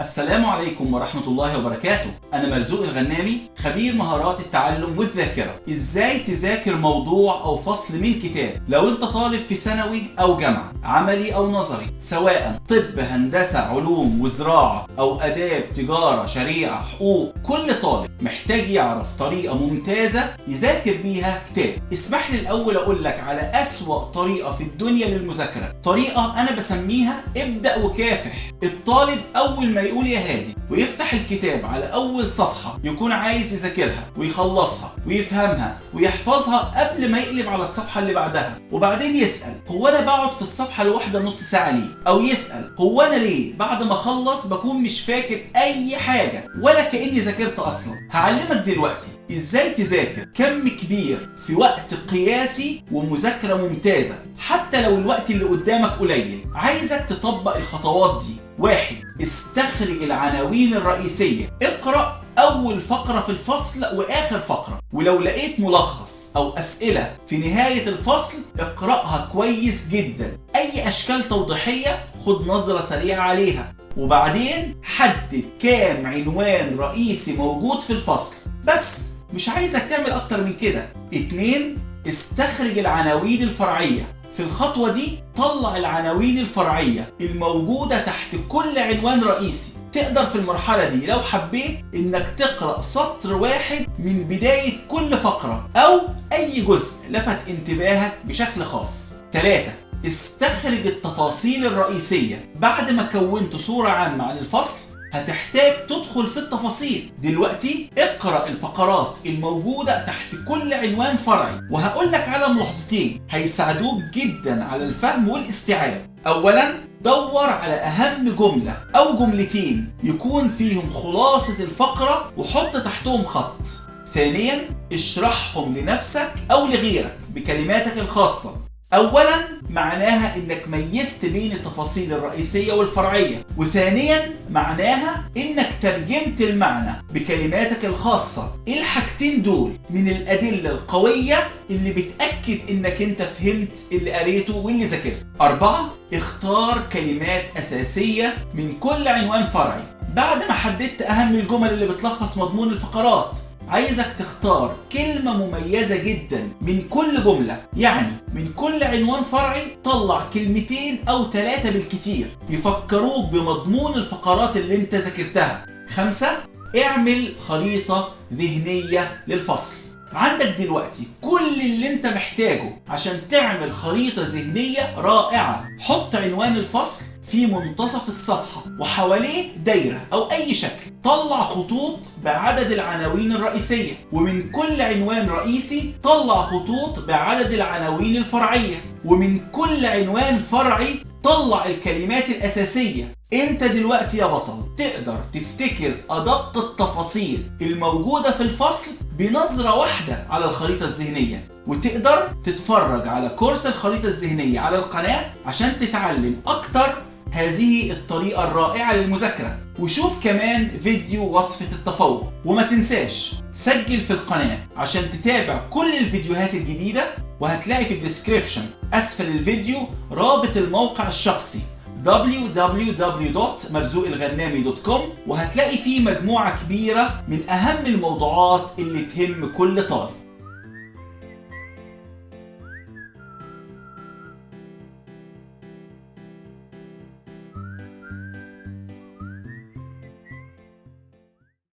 السلام عليكم ورحمة الله وبركاته. أنا مرزوق الغنامي، خبير مهارات التعلم والذاكرة. إزاي تذاكر موضوع أو فصل من كتاب لو أنت طالب في ثانوي أو جامعة، عملي أو نظري، سواء طب، هندسة، علوم وزراعة أو آداب، تجارة، شريعة، حقوق. كل طالب محتاج يعرف طريقة ممتازة يذاكر بيها كتاب. اسمح لي الأول أقول لك على أسوأ طريقة في الدنيا للمذاكرة، طريقة أنا بسميها ابدأ وكافح. الطالب أول ما يقول يا هادي ويفتح الكتاب على أول صفحة يكون عايز يذاكرها ويخلصها ويفهمها ويحفظها قبل ما يقلب على الصفحة اللي بعدها، وبعدين يسأل هو أنا بقعد في الصفحة الواحدة نص ساعة ليه؟ أو يسأل هو أنا ليه بعد ما أخلص بكون مش فاكر أي حاجة ولا كأني ذاكرت أصلا؟ هعلمك دلوقتي إزاي تذاكر كم كبير في وقت قياسي ومذاكرة ممتازة حتى لو الوقت اللي قدامك قليل. عايزك تطبق الخطوات دي. 1. استخرج العناوين الرئيسية. اقرأ أول فقرة في الفصل وآخر فقرة، ولو لقيت ملخص أو أسئلة في نهاية الفصل اقرأها كويس جدا. أي أشكال توضيحية خد نظرة سريعة عليها، وبعدين حدد كام عنوان رئيسي موجود في الفصل بس، مش عايزك تعمل أكتر من كده. 2. استخرج العناوين الفرعية. في الخطوة دي طلع العناوين الفرعية الموجودة تحت كل عنوان رئيسي. تقدر في المرحلة دي لو حبيت انك تقرأ سطر واحد من بداية كل فقرة او اي جزء لفت انتباهك بشكل خاص. 3. استخرج التفاصيل الرئيسية. بعد ما كونت صورة عامة عن الفصل هتحتاج تدخل في التفاصيل. دلوقتي اقرأ الفقرات الموجودة تحت كل عنوان فرعي، وهقول لك على ملاحظتين هيساعدوك جدا على الفهم والاستيعاب. اولا، دور على اهم جملة او جملتين يكون فيهم خلاصة الفقرة وحط تحتهم خط. ثانيا، اشرحهم لنفسك او لغيرك بكلماتك الخاصة. اولا معناها انك ميزت بين التفاصيل الرئيسية والفرعية، وثانيا معناها انك ترجمت المعنى بكلماتك الخاصة. الحاجتين دول من الادلة القوية اللي بتأكد انك انت فهمت اللي قريته واللي ذاكرته. 4. اختار كلمات اساسية من كل عنوان فرعي. بعد ما حددت اهم الجمل اللي بتلخص مضمون الفقرات، عايزك تختار كلمة مميزة جدا من كل جملة. يعني من كل عنوان فرعي طلع كلمتين أو 3 بالكتير يفكروك بمضمون الفقرات اللي انت ذاكرتها. 5. اعمل خريطة ذهنية للفصل. عندك دلوقتي كل اللي انت محتاجه عشان تعمل خريطة ذهنية رائعة. حط عنوان الفصل في منتصف الصفحة وحواليه دايرة أو أي شكل. طلع خطوط بعدد العناوين الرئيسية، ومن كل عنوان رئيسي طلع خطوط بعدد العناوين الفرعية، ومن كل عنوان فرعي طلع الكلمات الأساسية. انت دلوقتي يا بطل تقدر تفتكر أدق التفاصيل الموجودة في الفصل بنظرة واحدة على الخريطة الذهنية، وتقدر تتفرج على كورس الخريطة الذهنية على القناة عشان تتعلم أكتر هذه الطريقة الرائعة للمذاكرة. وشوف كمان فيديو وصفة التفوق، وما تنساش سجل في القناة عشان تتابع كل الفيديوهات الجديدة. وهتلاقي في الديسكريبشن أسفل الفيديو رابط الموقع الشخصي www.marzuqelghannami.com، وهتلاقي فيه مجموعة كبيرة من أهم الموضوعات اللي تهم كل طالب.